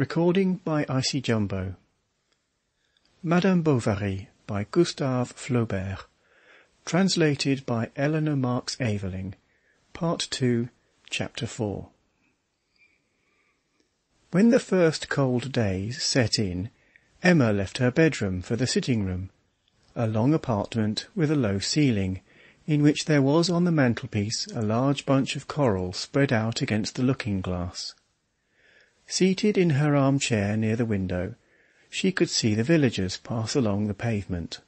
Recording by Icy Jumbo. Madame Bovary by Gustave Flaubert. Translated by Eleanor Marks Aveling. Part 2, Chapter 4. When the first cold days set in, Emma left her bedroom for the sitting-room, a long apartment with a low ceiling, in which there was on the mantelpiece a large bunch of coral spread out against the looking-glass. Seated in her arm-chair near the window, she could see the villagers pass along the pavement.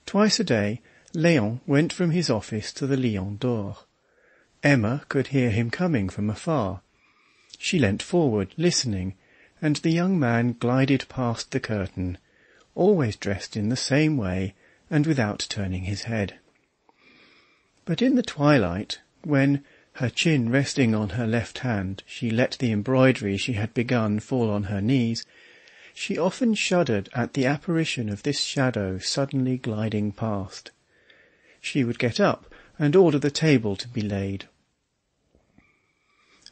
Twice a day, Léon went from his office to the Lion d'Or. Emma could hear him coming from afar. She leant forward, listening, and the young man glided past the curtain, always dressed in the same way, and without turning his head. But in the twilight, when, her chin resting on her left hand, she let the embroidery she had begun fall on her knees, she often shuddered at the apparition of this shadow suddenly gliding past. She would get up and order the table to be laid.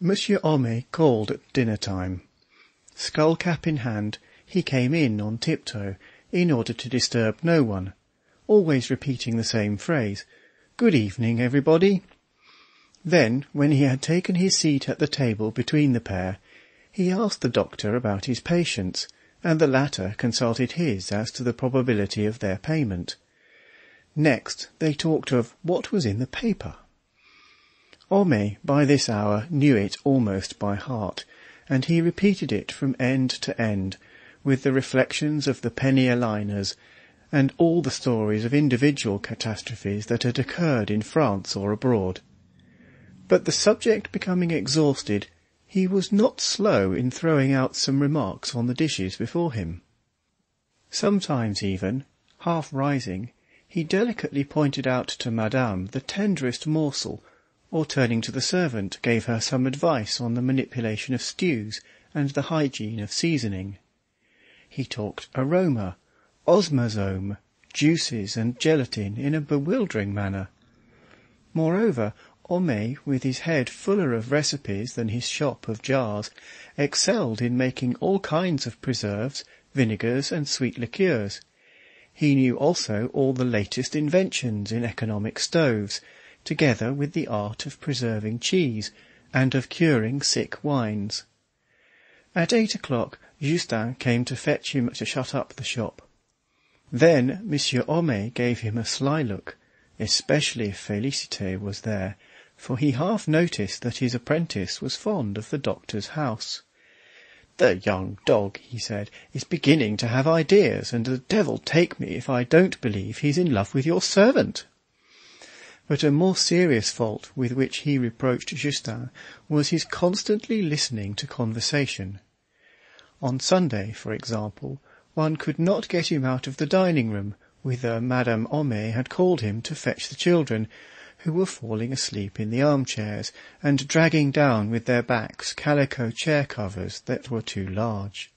Monsieur Homais called at dinner-time. Skull-cap in hand, he came in on tiptoe, in order to disturb no one, always repeating the same phrase, "Good evening, everybody." Then, when he had taken his seat at the table between the pair, he asked the doctor about his patients, and the latter consulted his as to the probability of their payment. Next they talked of what was in the paper. Homais by this hour knew it almost by heart, and he repeated it from end to end, with the reflections of the penny-a-liners, and all the stories of individual catastrophes that had occurred in France or abroad. But the subject becoming exhausted, he was not slow in throwing out some remarks on the dishes before him. Sometimes even, half rising, he delicately pointed out to Madame the tenderest morsel, or turning to the servant gave her some advice on the manipulation of stews and the hygiene of seasoning. He talked aroma, osmazome, juices and gelatine in a bewildering manner. Moreover, Homais, with his head fuller of recipes than his shop of jars, excelled in making all kinds of preserves, vinegars, and sweet liqueurs. He knew also all the latest inventions in economic stoves, together with the art of preserving cheese, and of curing sick wines. At 8 o'clock, Justin came to fetch him to shut up the shop. Then Monsieur Homais gave him a sly look, especially if Félicité was there, for he half noticed that his apprentice was fond of the doctor's house. "The young dog," he said, "is beginning to have ideas, and the devil take me if I don't believe he's in love with your servant." But a more serious fault with which he reproached Justin was his constantly listening to conversation. On Sunday, for example, one could not get him out of the dining-room, whither Madame Homais had called him to fetch the children, who were falling asleep in the armchairs, and dragging down with their backs calico chair-covers that were too large.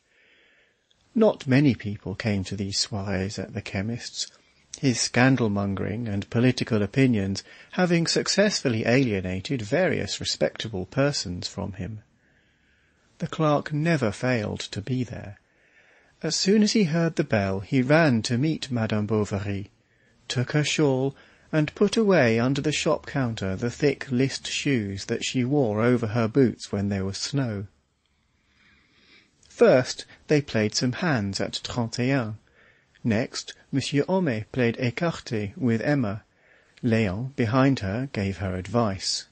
Not many people came to these soirées at the chemist's, his scandal-mongering and political opinions having successfully alienated various respectable persons from him. The clerk never failed to be there. As soon as he heard the bell, he ran to meet Madame Bovary, took her shawl, and put away under the shop counter the thick list shoes that she wore over her boots when there was snow. First they played some hands at 31. Next, Monsieur Homais played écarté with Emma. Léon, behind her, gave her advice.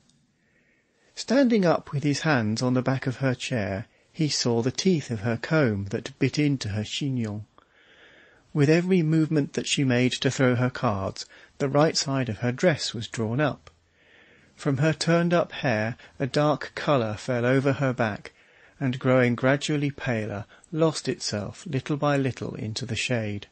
Standing up with his hands on the back of her chair, he saw the teeth of her comb that bit into her chignon. With every movement that she made to throw her cards, the right side of her dress was drawn up. From her turned-up hair a dark colour fell over her back, and growing gradually paler, lost itself little by little into the shade.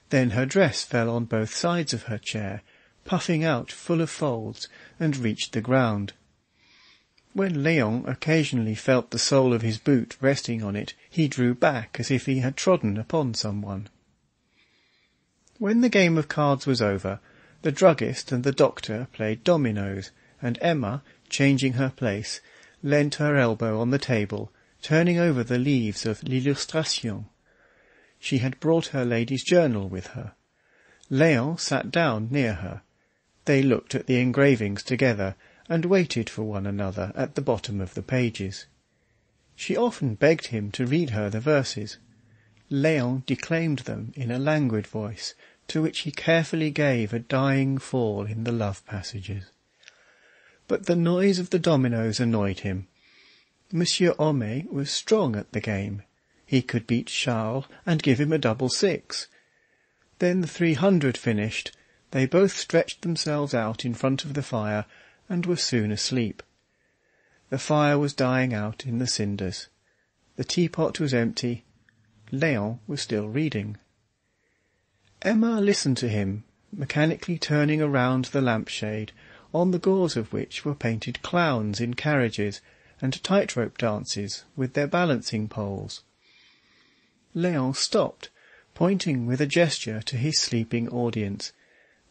Then her dress fell on both sides of her chair, puffing out full of folds, and reached the ground. When Léon occasionally felt the sole of his boot resting on it, he drew back as if he had trodden upon someone. When the game of cards was over, the druggist and the doctor played dominoes, and Emma, changing her place, leant her elbow on the table, turning over the leaves of l'illustration. She had brought her lady's journal with her. Léon sat down near her. They looked at the engravings together, and waited for one another at the bottom of the pages. She often begged him to read her the verses. Léon declaimed them in a languid voice, to which he carefully gave a dying fall in the love passages. But the noise of the dominoes annoyed him. Monsieur Homais was strong at the game. He could beat Charles and give him a double six. Then the 300 finished, they both stretched themselves out in front of the fire, and were soon asleep. The fire was dying out in the cinders. The teapot was empty. Léon was still reading. Emma listened to him, mechanically turning around the lampshade, on the gauze of which were painted clowns in carriages, and tightrope dances with their balancing poles. Léon stopped, pointing with a gesture to his sleeping audience.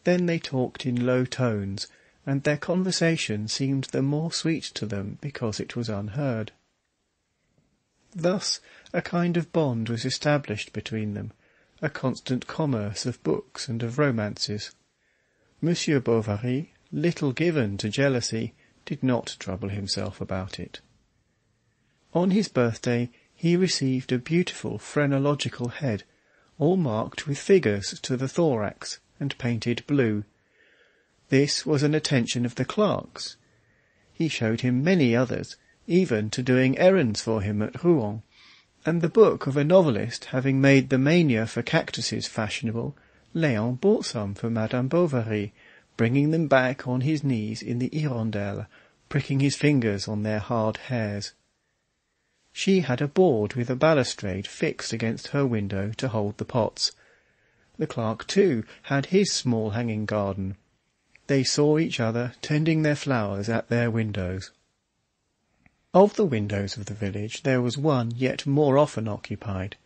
Then they talked in low tones, and their conversation seemed the more sweet to them because it was unheard. Thus a kind of bond was established between them, a constant commerce of books and of romances. Monsieur Bovary, little given to jealousy, did not trouble himself about it. On his birthday he received a beautiful phrenological head, all marked with figures to the thorax, and painted blue. This was an attention of the clerk's. He showed him many others, even to doing errands for him at Rouen, and the book of a novelist having made the mania for cactuses fashionable, Léon bought some for Madame Bovary, bringing them back on his knees in the hirondelle, pricking his fingers on their hard hairs. She had a board with a balustrade fixed against her window to hold the pots. The clerk, too, had his small hanging garden. They saw each other tending their flowers at their windows. Of the windows of the village there was one yet more often occupied.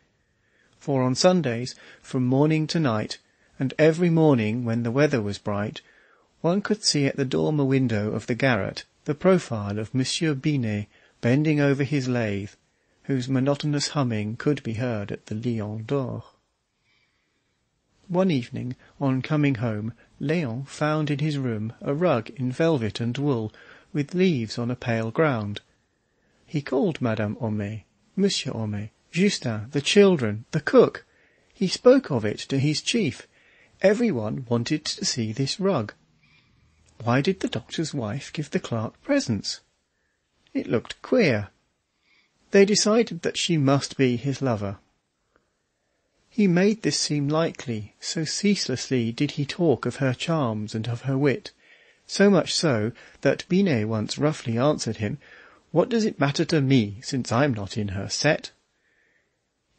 For on Sundays, from morning to night, and every morning when the weather was bright, one could see at the dormer window of the garret the profile of Monsieur Binet bending over his lathe, whose monotonous humming could be heard at the Lion d'Or. One evening, on coming home, Léon found in his room a rug in velvet and wool, with leaves on a pale ground. He called Madame Homais, Monsieur Homais, Justin, the children, the cook. He spoke of it to his chief. Every one wanted to see this rug. Why did the doctor's wife give the clerk presents? It looked queer. They decided that she must be his lover. He made this seem likely, so ceaselessly did he talk of her charms and of her wit, so much so that Binet once roughly answered him, "What does it matter to me, since I'm not in her set?"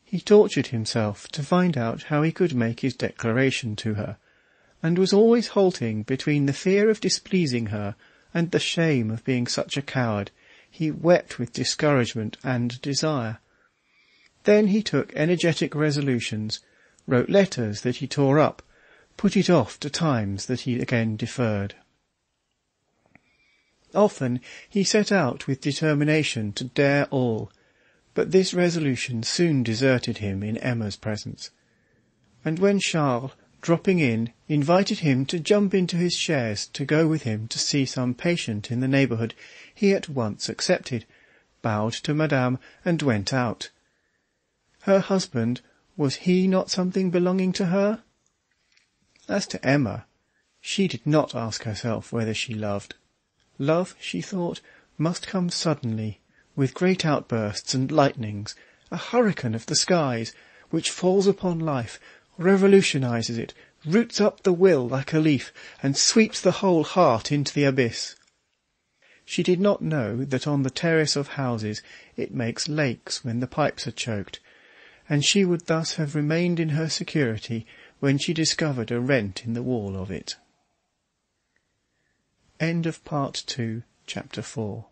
He tortured himself to find out how he could make his declaration to her, and was always halting between the fear of displeasing her and the shame of being such a coward. He wept with discouragement and desire. Then he took energetic resolutions, wrote letters that he tore up, put it off to times that he again deferred. Often he set out with determination to dare all, but this resolution soon deserted him in Emma's presence. And when Charles, dropping in, invited him to jump into his chaise to go with him to see some patient in the neighbourhood, he at once accepted, bowed to Madame, and went out. Her husband, was he not something belonging to her? As to Emma, she did not ask herself whether she loved. Love, she thought, must come suddenly, with great outbursts and lightnings, a hurricane of the skies, which falls upon life, revolutionizes it, roots up the will like a leaf, and sweeps the whole heart into the abyss. She did not know that on the terrace of houses it makes lakes when the pipes are choked, and she would thus have remained in her security when she discovered a rent in the wall of it. End of Part 2, Chapter 4.